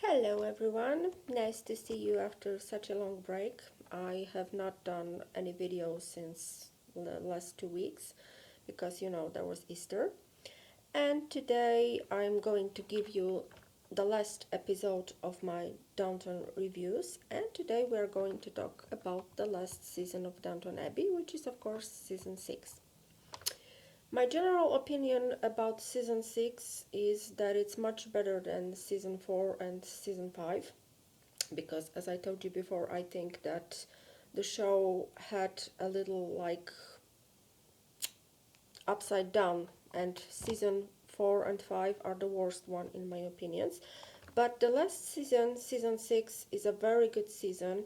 Hello everyone, nice to see you after such a long break. I have not done any videos since the last 2 weeks because there was Easter. And today I'm going to give you the last episode of my Downton reviews, and today we are going to talk about the last season of Downton Abbey, which is of course season 6. My general opinion about season 6 is that it's much better than season 4 and season 5 because, as I told you before, I think that the show had a little upside down, and season 4 and 5 are the worst one in my opinions. But the last season, season 6, is a very good season,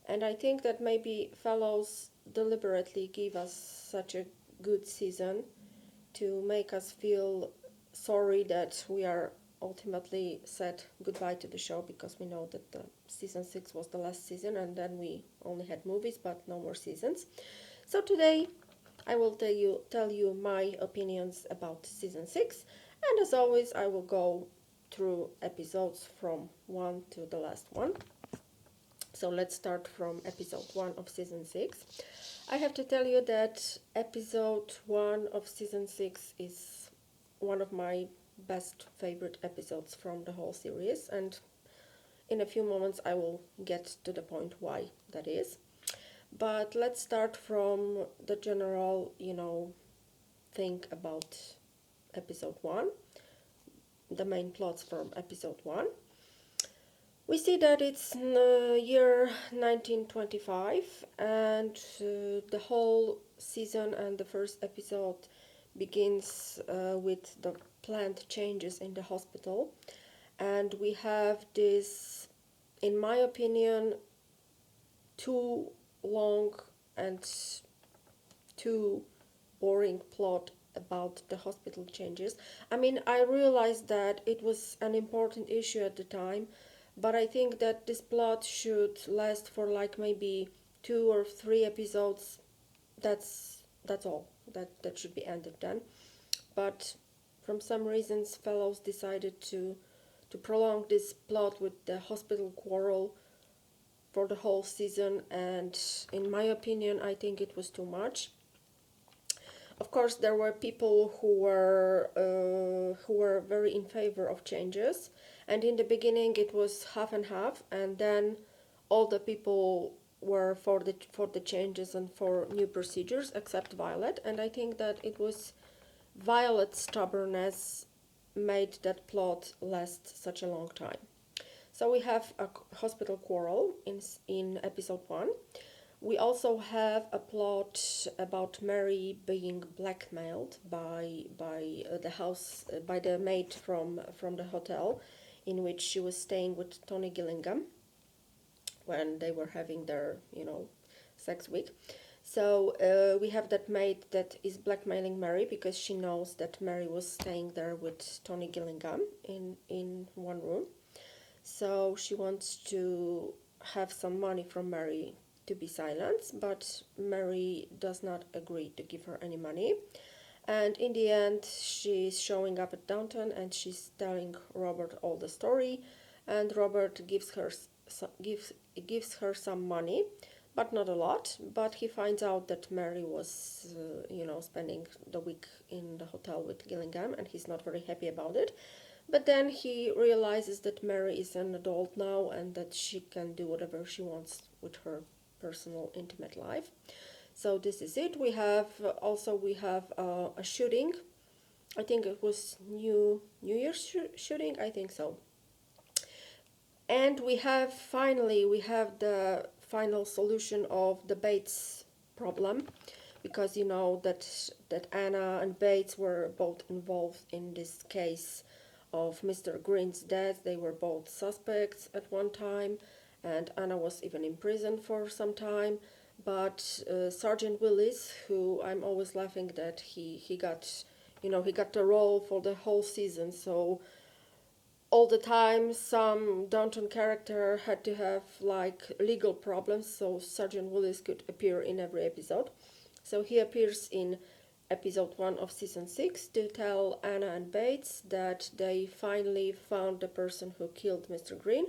and I think that maybe fellows deliberately give us such a good season to make us feel sorry that we are ultimately said goodbye to the show, because we know that the season 6 was the last season and then we only had movies but no more seasons. So today I will tell you my opinions about season 6, and as always I will go through episodes from 1 to the last one. So let's start from episode 1 of season 6. I have to tell you that episode 1 of season 6 is one of my best favorite episodes from the whole series, and in a few moments I will get to the point why that is. But let's start from the general, thing about episode 1, the main plots from episode 1. We see that it's year 1925, and the whole season and the first episode begins with the planned changes in the hospital. And we have this, in my opinion, too long and too boring plot about the hospital changes. I mean, I realized that it was an important issue at the time, but I think that this plot should last for maybe 2 or 3 episodes. That's all. That should be ended then. But from some reasons, fellows decided to prolong this plot with the hospital quarrel for the whole season, and in my opinion, I think it was too much. Of course, there were people who were very in favor of changes, and in the beginning it was half and half, and then all the people were for the changes and for new procedures except Violet, and I think that it was Violet's stubbornness made that plot last such a long time. So we have a hospital quarrel in episode 1. We also have a plot about Mary being blackmailed by the maid from the hotel in which she was staying with Tony Gillingham when they were having their sex week. So we have that maid that is blackmailing Mary because she knows that Mary was staying there with Tony Gillingham in one room. So she wants to have some money from Mary to be silenced, but Mary does not agree to give her any money. And in the end, she's showing up at Downton and she's telling Robert all the story, and Robert gives her some money, but not a lot. But he finds out that Mary was spending the week in the hotel with Gillingham, and he's not very happy about it. But then he realizes that Mary is an adult now and that she can do whatever she wants with her personal intimate life. So this is it. We have a shooting. I think it was New Year's shooting. I think so. And we have the final solution of the Bates problem, because that Anna and Bates were both involved in this case of Mr. Green's death. They were both suspects at one time, and Anna was even in prison for some time. But Sergeant Willis, who I'm always laughing that he got the role for the whole season, so all the time some Downton character had to have legal problems, so Sergeant Willis could appear in every episode. So he appears in episode 1 of season 6 to tell Anna and Bates that they finally found the person who killed Mr. Green,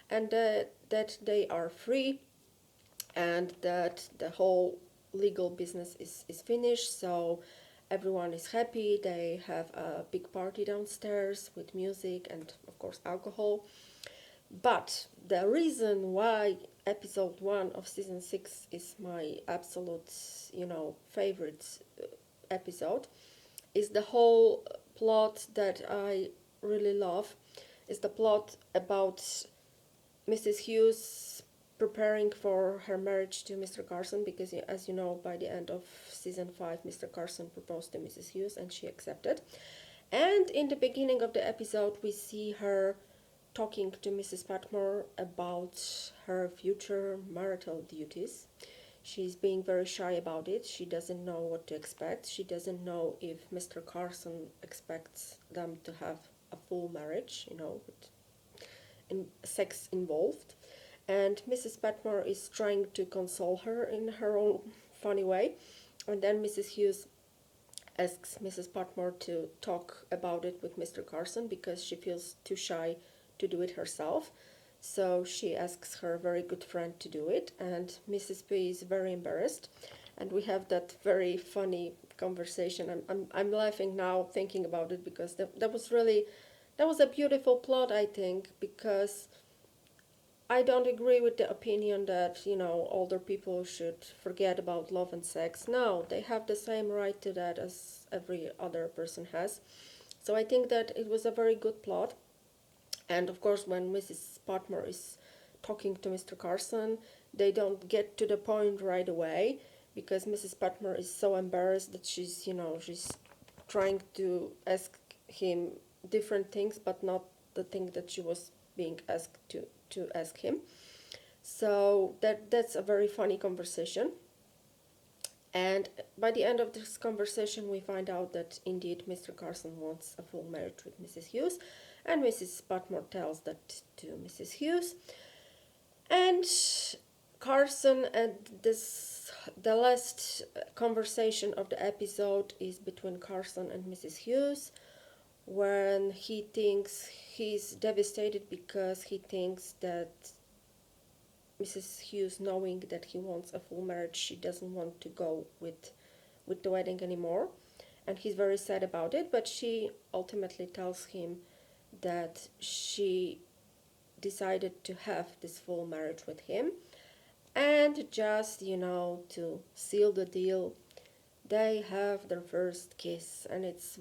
and that they are free, and that the whole legal business is finished. So everyone is happy. They have a big party downstairs with music and of course alcohol. But the reason why episode 1 of season 6 is my absolute, favorite episode is the whole plot that I really love. Is the plot about Mrs. Hughes preparing for her marriage to Mr. Carson, because as you know, by the end of season 5 Mr. Carson proposed to Mrs. Hughes and she accepted. And in the beginning of the episode we see her talking to Mrs. Patmore about her future marital duties. She's being very shy about it. She doesn't know what to expect. She doesn't know if Mr. Carson expects them to have a full marriage, with sex involved. And Mrs. Patmore is trying to console her in her own funny way. And then Mrs. Hughes asks Mrs. Patmore to talk about it with Mr. Carson because she feels too shy to do it herself. So she asks her very good friend to do it, and Mrs. P is very embarrassed. And we have that very funny conversation. I'm laughing now thinking about it because that was a beautiful plot, I think, because I don't agree with the opinion that, older people should forget about love and sex. No, they have the same right to that as every other person has. So I think that it was a very good plot. And of course, when Mrs. Patmore is talking to Mr. Carson, they don't get to the point right away because Mrs. Patmore is so embarrassed that she's trying to ask him different things, but not the thing that she was being asked to ask him. So that's a very funny conversation. And by the end of this conversation, we find out that indeed Mr. Carson wants a full marriage with Mrs. Hughes, and Mrs. Patmore tells that to Mrs. Hughes. And Carson, and the last conversation of the episode is between Carson and Mrs. Hughes, when he thinks he's devastated because he thinks that Mrs. Hughes, knowing that he wants a full marriage, she doesn't want to go with the wedding anymore, and he's very sad about it. But she ultimately tells him that she decided to have this full marriage with him, and just to seal the deal, they have their first kiss, and it's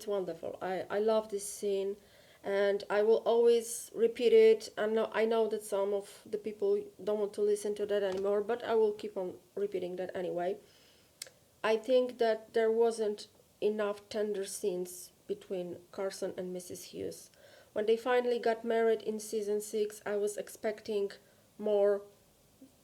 wonderful. I love this scene, and I will always repeat it. I know that some of the people don't want to listen to that anymore, but I will keep on repeating that anyway. I think that there wasn't enough tender scenes between Carson and Mrs. Hughes. When they finally got married in season 6, I was expecting more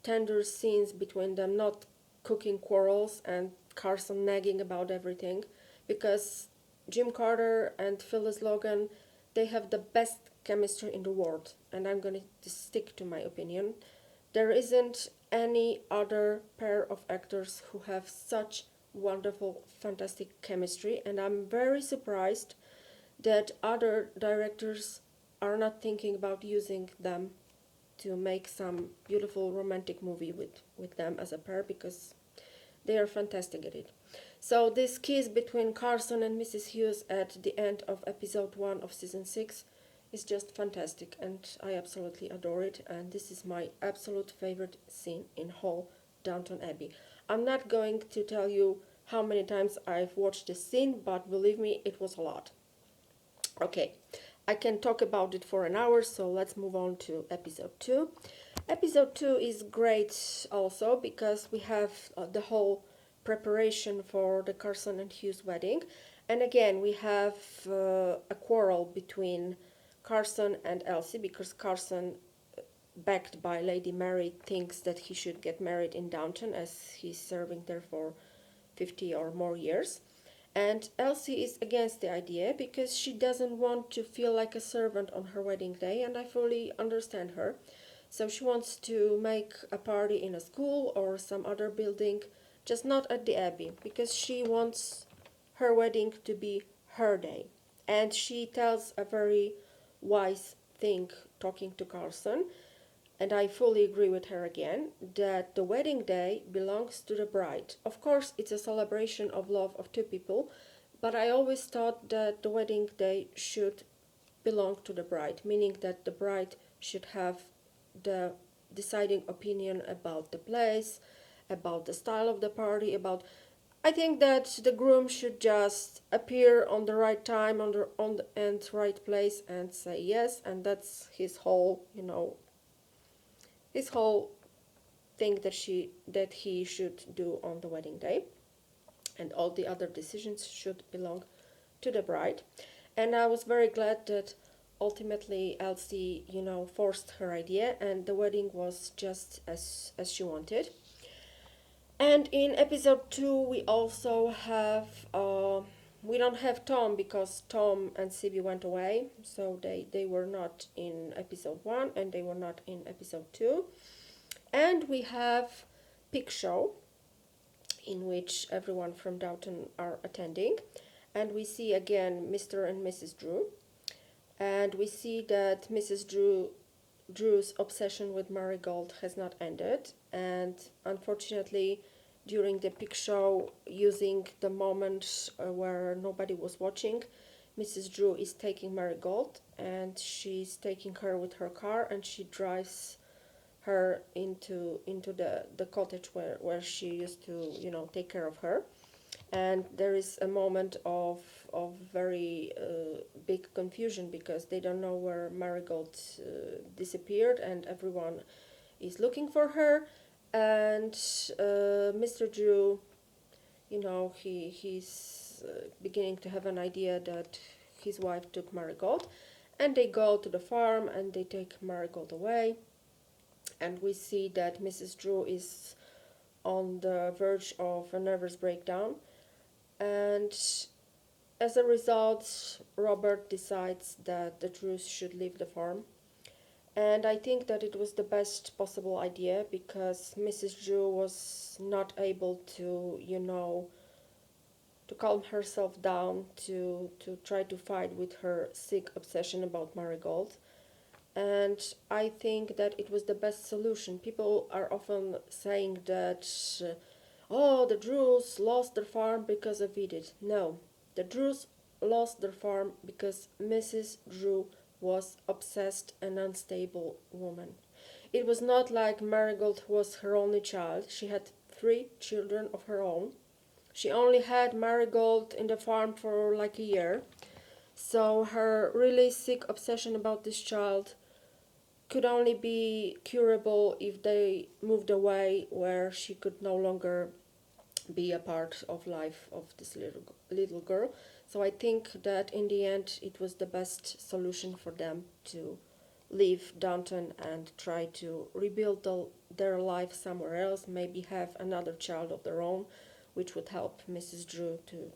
tender scenes between them, not cooking quarrels and Carson nagging about everything, because Jim Carter and Phyllis Logan, they have the best chemistry in the world, and I'm going to stick to my opinion. There isn't any other pair of actors who have such wonderful, fantastic chemistry, and I'm very surprised that other directors are not thinking about using them to make some beautiful romantic movie with them as a pair, because they are fantastic at it. So this kiss between Carson and Mrs. Hughes at the end of episode 1 of season 6 is just fantastic, and I absolutely adore it, and this is my absolute favorite scene in whole Downton Abbey. I'm not going to tell you how many times I've watched this scene, but believe me, it was a lot. Okay, I can talk about it for an hour, so let's move on to episode 2. Episode 2 is great also because we have the whole preparation for the Carson and Hughes wedding. And again, we have a quarrel between Carson and Elsie, because Carson, backed by Lady Mary, thinks that he should get married in Downton as he's serving there for 50 or more years. And Elsie is against the idea because she doesn't want to feel like a servant on her wedding day, and I fully understand her. So she wants to make a party in a school or some other building just not at the Abbey, because she wants her wedding to be her day. And she tells a very wise thing talking to Carlson, and I fully agree with her again, that the wedding day belongs to the bride. Of course, it's a celebration of love of two people, but I always thought that the wedding day should belong to the bride, meaning that the bride should have the deciding opinion about the place, about the style of the party, about I think that the groom should just appear on the right time, on the and right place, and say yes, and that's his whole, his whole thing that he should do on the wedding day, and all the other decisions should belong to the bride. And I was very glad that ultimately Elsie, forced her idea, and the wedding was just as she wanted. And in episode 2, we also have, we don't have Tom because Tom and Sibby went away, so they were not in episode 1 and they were not in episode 2. And we have Pig Show, in which everyone from Downton are attending. And we see again Mr. and Mrs. Drew. And we see that Mrs. Drew's obsession with Marigold has not ended, and unfortunately, during the Pig Show, using the moment where nobody was watching, Mrs. Drew is taking Marigold, and she's taking her with her car, and she drives her into the cottage where she used to take care of her. And there is a moment of very big confusion because they don't know where Marigold disappeared, and everyone is looking for her. And Mr. Drew, he's beginning to have an idea that his wife took Marigold, and they go to the farm and they take Marigold away. And we see that Mrs. Drew is on the verge of a nervous breakdown. And as a result, Robert decides that the Drews should leave the farm. And I think that it was the best possible idea because Mrs. Drew was not able to, to calm herself down to try to fight with her sick obsession about Marigold. And I think that it was the best solution. People are often saying that oh, the Drews lost their farm because of Edith. No, the Drews lost their farm because Mrs. Drew was obsessed and unstable woman. It was not like Marigold was her only child. She had 3 children of her own. She only had Marigold in the farm for like a year. So her really sick obsession about this child could only be curable if they moved away where she could no longer be a part of life of this little girl. So I think that in the end it was the best solution for them to leave Downton and try to rebuild their life somewhere else, maybe have another child of their own, which would help Mrs. Drew to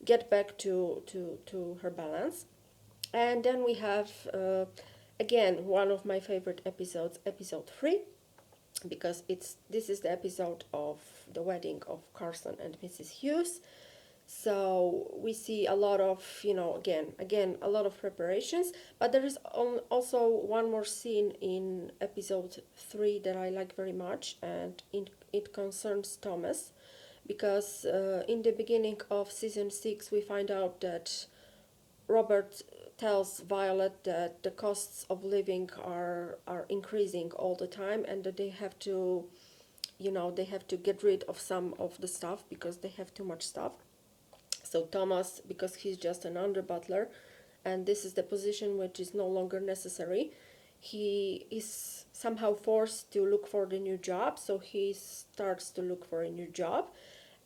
get back to her balance. And then we have again one of my favorite episodes, episode 3, because this is the episode of the wedding of Carson and Mrs. Hughes. So we see a lot of, again a lot of preparations, but there is also one more scene in episode 3 that I like very much, and it concerns Thomas, because in the beginning of season 6 we find out that Robert tells Violet that the costs of living are increasing all the time, and that they have to get rid of some of the stuff because they have too much stuff. So Thomas, because he's just an under butler, and this is the position which is no longer necessary, he is somehow forced to look for the new job, so he starts to look for a new job.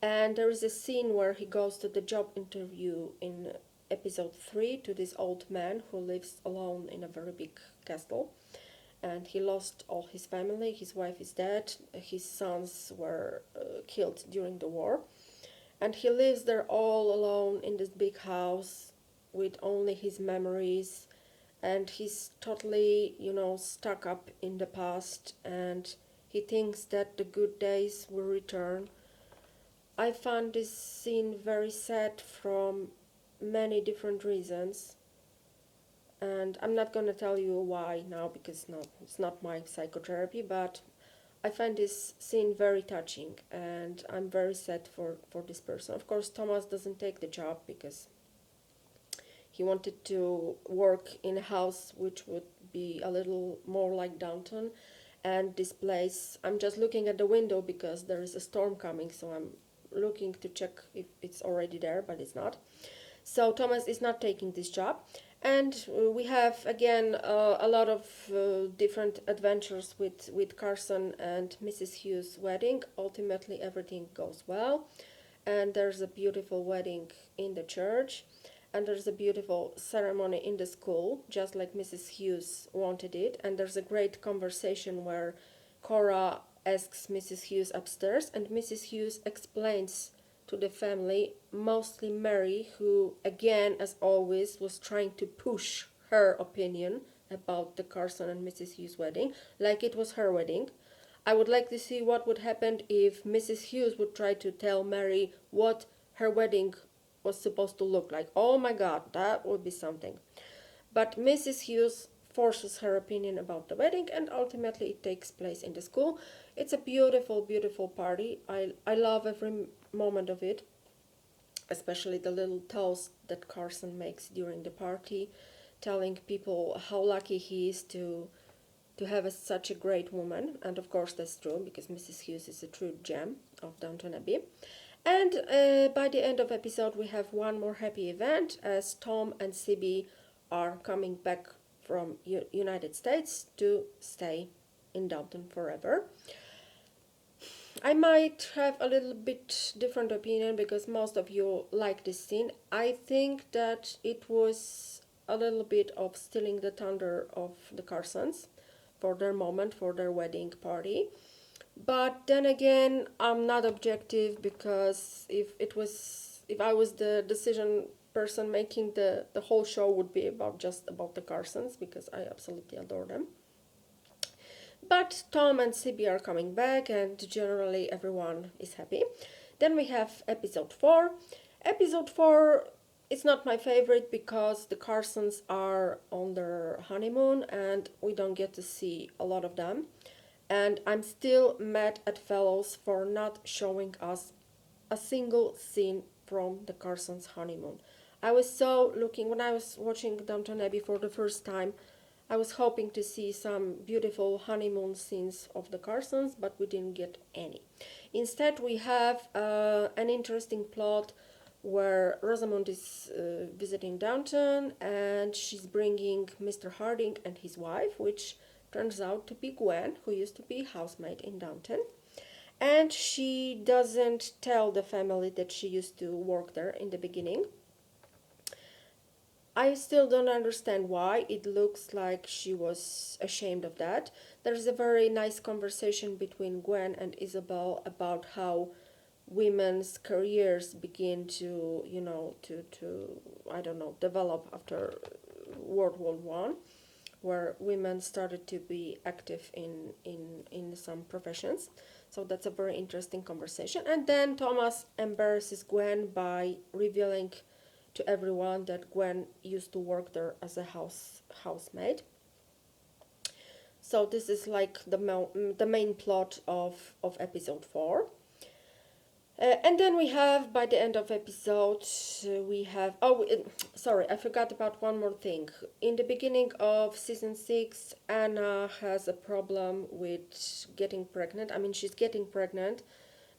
And there is a scene where he goes to the job interview in episode 3 to this old man who lives alone in a very big castle, and he lost all his family. His wife is dead, his sons were killed during the war, and he lives there all alone in this big house with only his memories, and he's totally stuck up in the past, and He thinks that the good days will return. I found this scene very sad from many different reasons, and I'm not going to tell you why now because no, it's not my psychotherapy, but I find this scene very touching, and I'm very sad for this person. Of course, Thomas doesn't take the job because he wanted to work in a house which would be a little more like Downton. And this place, I'm just looking at the window because there is a storm coming, so I'm looking to check if it's already there, but it's not. So Thomas is not taking this job. And we have again a lot of different adventures with Carson and Mrs. Hughes' wedding. Ultimately, everything goes well, and there's a beautiful wedding in the church, and there's a beautiful ceremony in the school, just like Mrs. Hughes wanted it. And there's a great conversation where Cora asks Mrs. Hughes upstairs, and Mrs. Hughes explains to the family, mostly Mary, who, again, as always, was trying to push her opinion about the Carson and Mrs. Hughes wedding, like it was her wedding. I would like to see what would happen if Mrs. Hughes would try to tell Mary what her wedding was supposed to look like. Oh my God, that would be something. But Mrs. Hughes forces her opinion about the wedding, and ultimately it takes place in the school. It's a beautiful, beautiful party. I love every moment of it, especially the little toast that Carson makes during the party, telling people how lucky he is to have such a great woman. And of course that's true, because Mrs. Hughes is a true gem of Downton Abbey. And by the end of episode we have one more happy event, as Tom and Sibby are coming back from United States to stay in Downton forever. I might have a little bit different opinion because most of you like this scene. I think that it was a little bit of stealing the thunder of the Carsons for their moment, for their wedding party. But then again, I'm not objective, because if I was the decision person making the whole show would be just about the Carsons, because I absolutely adore them. But Tom and Sibby are coming back, and generally everyone is happy. Then we have episode 4. Episode 4 is not my favorite because the Carsons are on their honeymoon and we don't get to see a lot of them. And I'm still mad at Fellows for not showing us a single scene from the Carsons' honeymoon. I was so looking, when I was watching Downton Abbey for the first time, I was hoping to see some beautiful honeymoon scenes of the Carsons, but we didn't get any. Instead, we have an interesting plot where Rosamund is visiting Downton, and she's bringing Mr. Harding and his wife, which turns out to be Gwen, who used to be housemaid in Downton. And she doesn't tell the family that she used to work there in the beginning. I still don't understand why. It looks like she was ashamed of that. There's a very nice conversation between Gwen and Isabel about how women's careers begin to, I don't know, develop after World War One, where women started to be active in some professions. So that's a very interesting conversation. And then Thomas embarrasses Gwen by revealing to everyone that Gwen used to work there as a housemaid. So this is like the main plot of episode 4. And then we have, by the end of episode, sorry, I forgot about one more thing. In the beginning of season 6, Anna has a problem with getting pregnant. I mean, she's getting pregnant,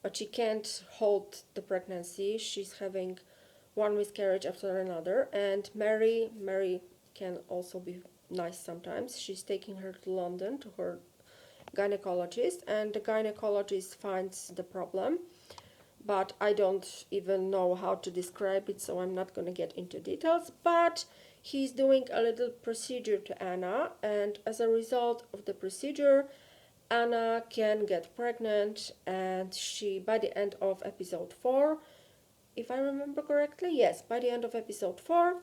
but she can't hold the pregnancy. She's having one miscarriage after another. And Mary can also be nice sometimes. She's taking her to London to her gynecologist, and the gynecologist finds the problem, but I don't even know how to describe it, so I'm not going to get into details. But he's doing a little procedure to Anna, and as a result of the procedure, Anna can get pregnant, and she, by the end of episode 4, if I remember correctly, yes, by the end of episode 4,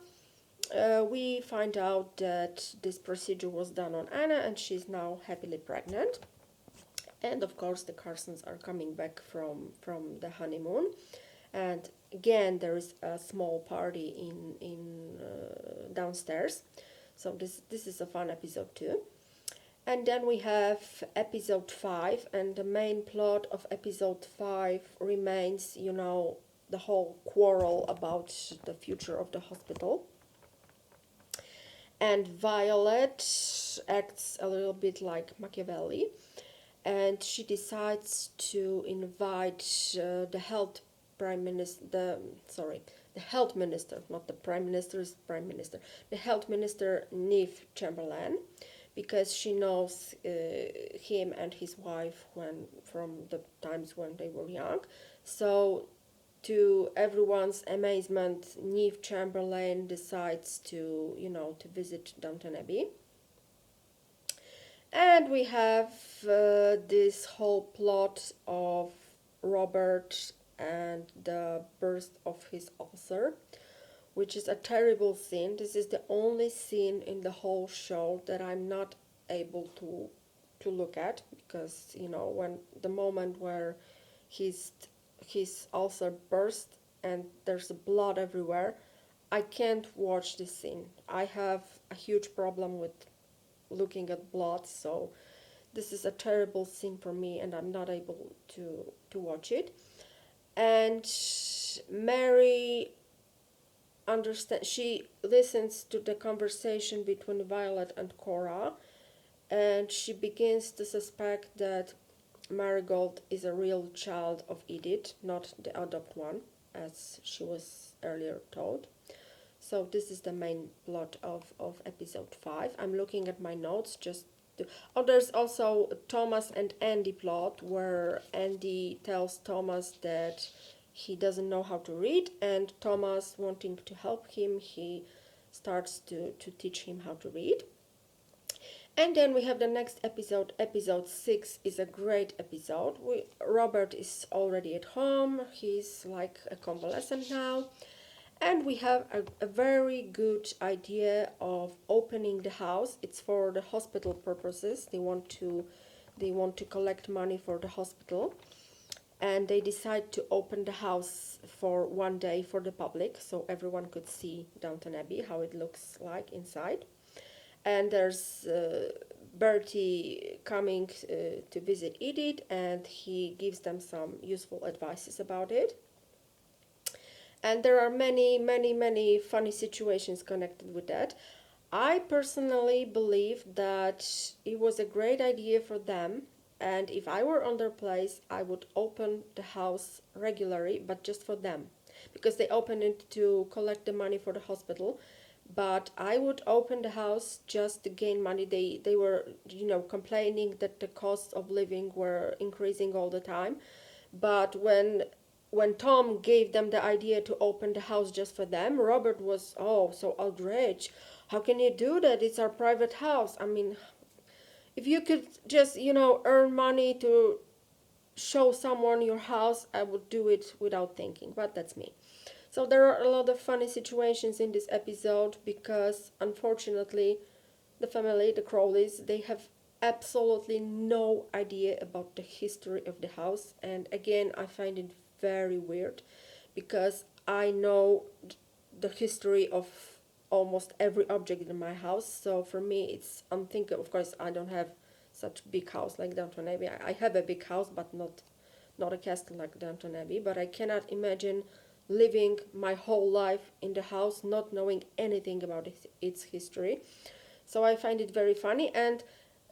we find out that this procedure was done on Anna, and she's now happily pregnant. And of course, the Carsons are coming back from the honeymoon, and again there is a small party in downstairs. So this is a fun episode too. And then we have episode 5, and the main plot of episode 5 remains, the whole quarrel about the future of the hospital. And Violet acts a little bit like Machiavelli, and she decides to invite the health minister, not the prime minister, is prime minister, the health minister Neve Chamberlain, because she knows him and his wife from the times when they were young. So, to everyone's amazement, Neve Chamberlain decides to visit Downton Abbey. And we have this whole plot of Robert and the birth of his ulcer, which is a terrible scene. This is the only scene in the whole show that I'm not able to look at, because when the moment where his ulcer burst and there's blood everywhere, I can't watch this scene. I have a huge problem with looking at blood, so this is a terrible scene for me, and I'm not able to watch it. And Mary she listens to the conversation between Violet and Cora, and she begins to suspect that Marigold is a real child of Edith, not the adopted one, as she was earlier told. So this is the main plot of episode 5. I'm looking at my notes just to... Oh, there's also Thomas and Andy plot, where Andy tells Thomas that he doesn't know how to read, and Thomas, wanting to help him, he starts to teach him how to read. And then we have the next episode. Episode 6 is a great episode. Robert is already at home. He's like a convalescent now. And we have a very good idea of opening the house. It's for the hospital purposes. They want to collect money for the hospital. And they decide to open the house for one day for the public, so everyone could see Downton Abbey, how it looks like inside. And there's Bertie coming to visit Edith, and he gives them some useful advices about it. And there are many, many, many funny situations connected with that. I personally believe that it was a great idea for them, and if I were on their place, I would open the house regularly, but just for them, because they opened it to collect the money for the hospital. But I would open the house just to gain money. They were, complaining that the costs of living were increasing all the time. But when Tom gave them the idea to open the house just for them, Robert was, so outraged. How can you do that? It's our private house. I mean, if you could just, earn money to show someone your house, I would do it without thinking, but that's me. So there are a lot of funny situations in this episode, because unfortunately the family, the Crowleys, they have absolutely no idea about the history of the house. And again, I find it very weird, because I know the history of almost every object in my house. So for me, it's unthinkable. Of course, I don't have such big house like Downton Abbey. I have a big house, but not a castle like Downton Abbey. But I cannot imagine living my whole life in the house not knowing anything about its history. So I find it very funny. And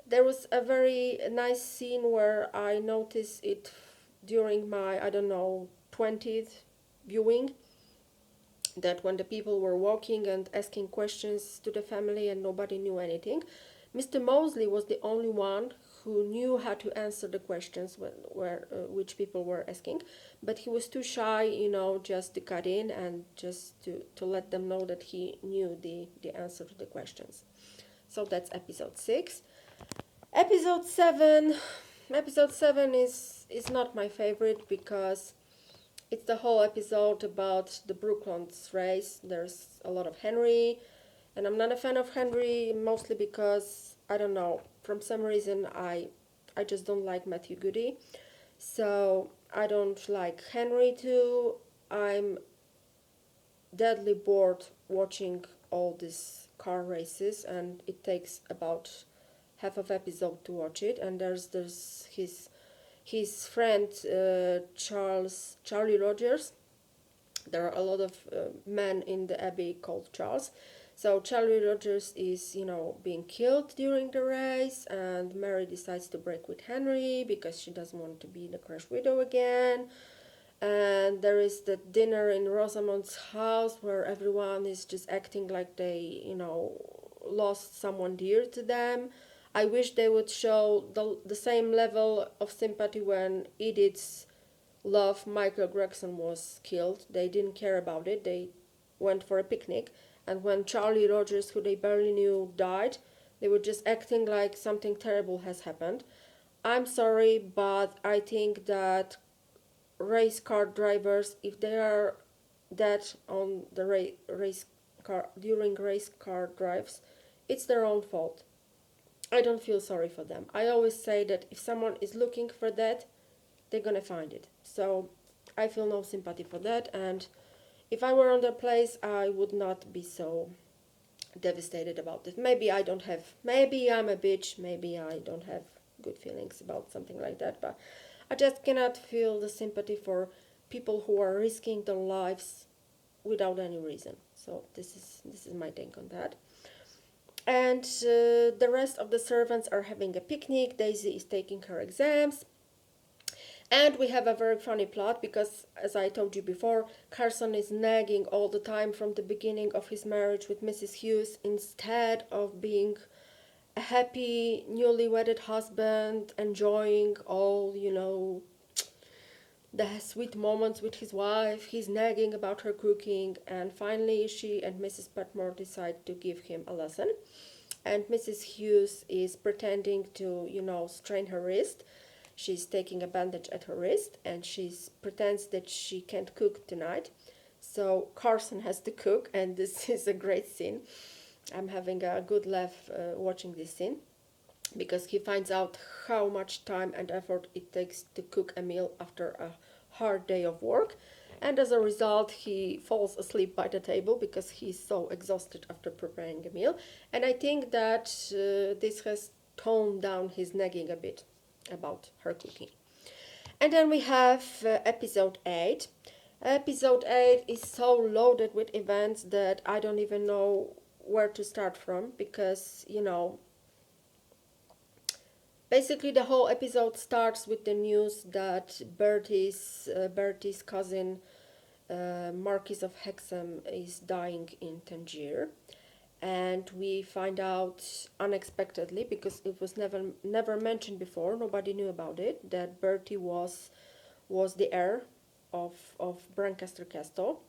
there was a very nice scene where I noticed it during my, 20th viewing, that when the people were walking and asking questions to the family and nobody knew anything, Mr. Mosley was the only one who knew how to answer the questions which people were asking, but he was too shy, just to cut in and just to let them know that he knew the answer to the questions. So that's episode 6. Episode 7 is not my favorite, because it's the whole episode about the Brooklands race. There's a lot of Henry, and I'm not a fan of Henry, mostly because, from some reason I I just don't like Matthew Goody. So I don't like Henry too. I'm deadly bored watching all these car races, and it takes about half of episode to watch it. And there's his friend Charlie Rogers. There are a lot of men in the Abbey called Charles. So Charlie Rogers is, being killed during the race, and Mary decides to break with Henry because she doesn't want to be the crash widow again. And there is the dinner in Rosamond's house where everyone is just acting like they, lost someone dear to them. I wish they would show the same level of sympathy when Edith's love, Michael Gregson, was killed. They didn't care about it. They went for a picnic. And when Charlie Rogers, who they barely knew, died, they were just acting like something terrible has happened. I'm sorry, but I think that race car drivers, if they are dead on the race car during race car drives, it's their own fault. I don't feel sorry for them. I always say that if someone is looking for that, they're gonna find it. So I feel no sympathy for that, and if I were on their place, I would not be so devastated about it. Maybe I'm a bitch, maybe I don't have good feelings about something like that, but I just cannot feel the sympathy for people who are risking their lives without any reason. So this is my take on that. And the rest of the servants are having a picnic. Daisy is taking her exams. And we have a very funny plot because, as I told you before, Carson is nagging all the time from the beginning of his marriage with Mrs. Hughes instead of being a happy, newly wedded husband, enjoying all, the sweet moments with his wife. He's nagging about her cooking, and finally she and Mrs. Patmore decide to give him a lesson. And Mrs. Hughes is pretending to, strain her wrist. She's taking a bandage at her wrist, and she pretends that she can't cook tonight. So Carson has to cook, and this is a great scene. I'm having a good laugh watching this scene, because he finds out how much time and effort it takes to cook a meal after a hard day of work. And as a result, he falls asleep by the table because he's so exhausted after preparing a meal. And I think that this has toned down his nagging a bit about her cooking. And then we have episode 8. Episode 8 is so loaded with events that I don't even know where to start from, because, basically the whole episode starts with the news that Bertie's cousin, Marquis of Hexham, is dying in Tangier. And we find out unexpectedly, because it was never mentioned before, nobody knew about it, that Bertie was the heir of Brancaster Castle.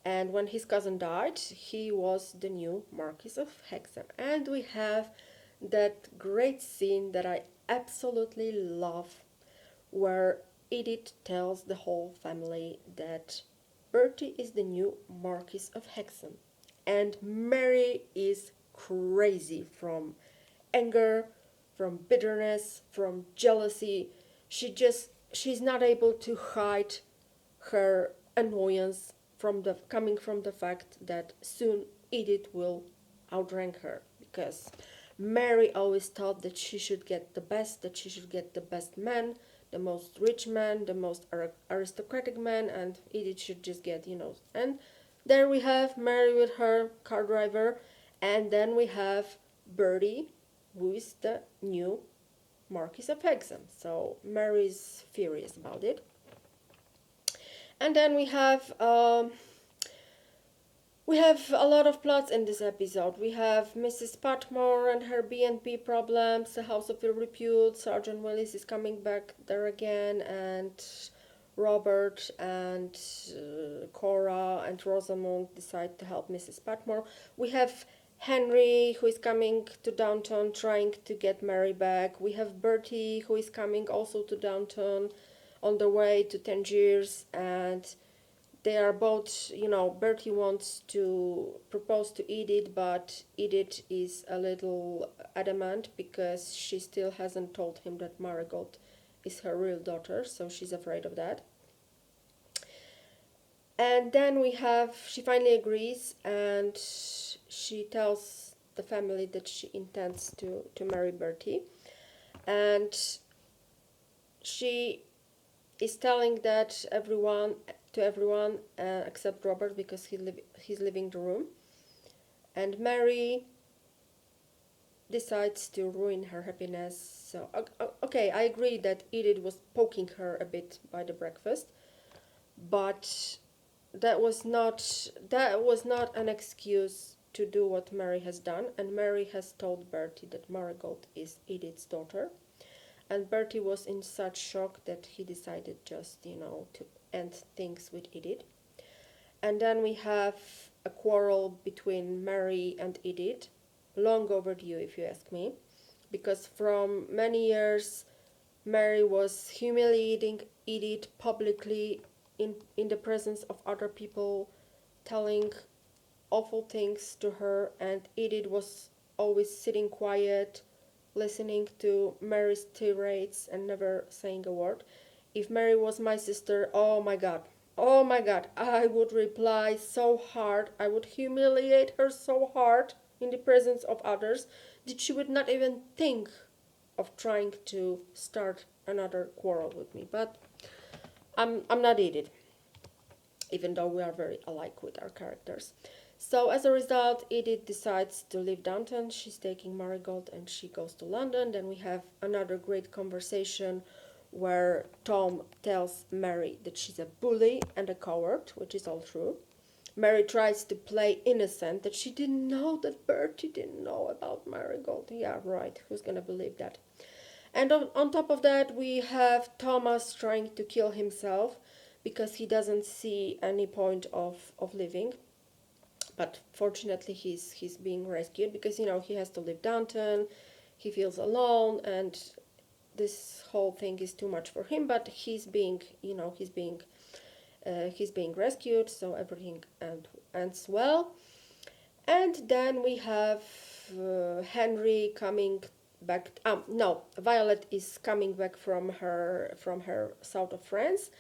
And when his cousin died, he was the new Marquis of Hexham. And we have that great scene that I absolutely love, where Edith tells the whole family that Bertie is the new Marquis of Hexham. And Mary is crazy from anger, from bitterness, from jealousy. She's not able to hide her annoyance coming from the fact that soon Edith will outrank her, because Mary always thought that she should get the best man, the most rich man, the most aristocratic man, and Edith should just get, and there we have Mary with her car driver, and then we have Bertie, who is the new Marquis of Hexham. So Mary's furious about it. And then we have a lot of plots in this episode. We have Mrs. Patmore and her B&B problems, the House of Ill Repute, Sergeant Willis is coming back there again, and Robert and Cora and Rosamond decide to help Mrs. Patmore. We have Henry, who is coming to Downton trying to get Mary back. We have Bertie, who is coming also to Downton on the way to Tangiers, and they are both, Bertie wants to propose to Edith, but Edith is a little adamant because she still hasn't told him that Marigold is her real daughter, so she's afraid of that. And then she finally agrees, and she tells the family that she intends to marry Bertie. And she is telling that to everyone except Robert, because he's leaving the room. And Mary decides to ruin her happiness. So okay, I agree that Edith was poking her a bit by the breakfast, but that was not an excuse to do what Mary has done. And Mary has told Bertie that Marigold is Edith's daughter. And Bertie was in such shock that he decided just, to end things with Edith. And then we have a quarrel between Mary and Edith, long overdue if you ask me, because from many years Mary was humiliating Edith publicly in the presence of other people, telling awful things to her, and Edith was always sitting quiet, listening to Mary's tirades and never saying a word. If Mary was my sister, oh my god, I would reply so hard, I would humiliate her so hard in the presence of others that she would not even think of trying to start another quarrel with me. But I'm not Edith, even though we are very alike with our characters. So as a result, Edith decides to leave Downton. She's taking Marigold and she goes to London. Then we have another great conversation where Tom tells Mary that she's a bully and a coward, which is all true. Mary tries to play innocent, that she didn't know that Bertie didn't know about Marigold. Yeah, right, who's gonna believe that? And on top of that, we have Thomas trying to kill himself because he doesn't see any point of living. But fortunately, he's being rescued because, he has to leave Downton. He feels alone, and this whole thing is too much for him. But he's being rescued, so everything ends well. And then we have Henry coming back. No, Violet is coming back from her south of France,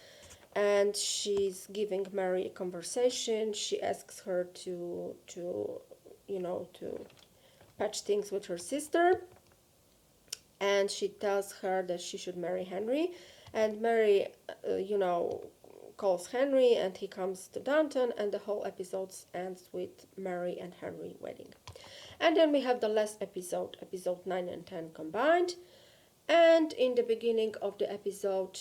and she's giving Mary a conversation. She asks her to patch things with her sister, and she tells her that she should marry Henry. And Mary, calls Henry, and he comes to Downton, and the whole episode ends with Mary and Henry wedding. And then we have the last episode 9 and 10 combined. And in the beginning of the episode,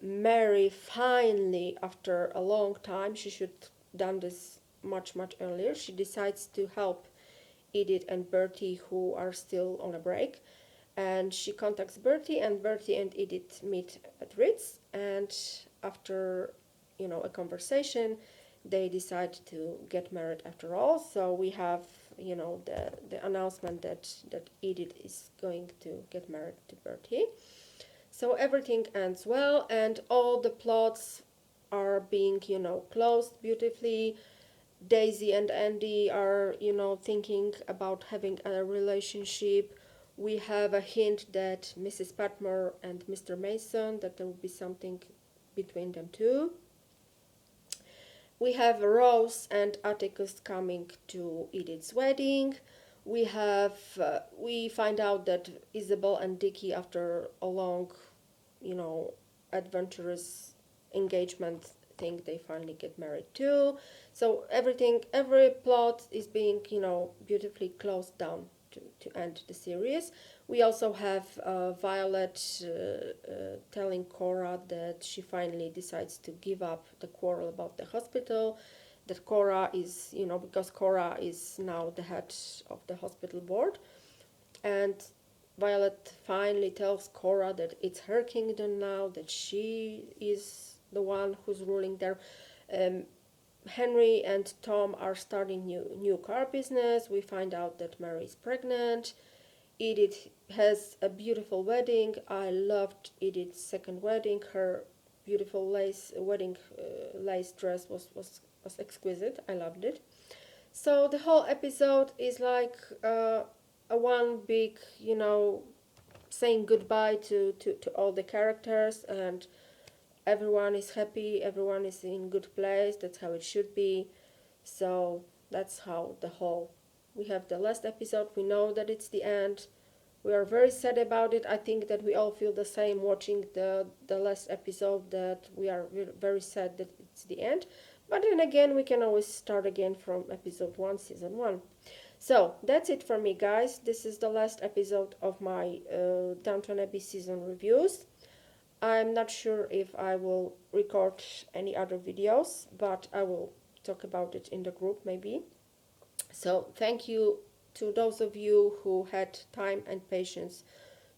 Mary finally, after a long time, she should have done this much earlier, she decides to help Edith and Bertie, who are still on a break. And she contacts Bertie, and Bertie and Edith meet at Ritz. And after, a conversation, they decide to get married after all. So we have, the announcement that Edith is going to get married to Bertie. So everything ends well, and all the plots are being, closed beautifully. Daisy and Andy are, thinking about having a relationship. We have a hint that Mrs. Patmore and Mr. Mason, that there will be something between them too. We have Rose and Atticus coming to Edith's wedding. We find out that Isabel and Dickie, after a long, adventurous engagement thing, they finally get married too. So every plot is being, beautifully closed down to end the series. We also have Violet telling Cora that she finally decides to give up the quarrel about the hospital, that Cora is, because Cora is now the head of the hospital board, and Violet finally tells Cora that it's her kingdom now, that she is the one who's ruling there. Henry and Tom are starting new car business. We find out that Mary is pregnant. Edith has a beautiful wedding. I loved Edith's second wedding. Her beautiful lace wedding lace dress was exquisite. I loved it. So the whole episode is like a one big, saying goodbye to all the characters, and everyone is happy, everyone is in good place. That's how it should be. So that's how the whole, we have the last episode, we know that it's the end. We are very sad about it. I think that we all feel the same watching the last episode, that we are very sad that it's the end. But then again, we can always start again from episode 1, season 1. So that's it for me, guys. This is the last episode of my Downton Abbey season reviews. I'm not sure if I will record any other videos, but I will talk about it in the group maybe. So thank you to those of you who had time and patience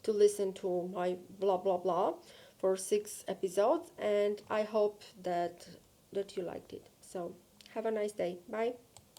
to listen to my blah blah blah for 6 episodes, and I hope that you liked it. So have a nice day. Bye.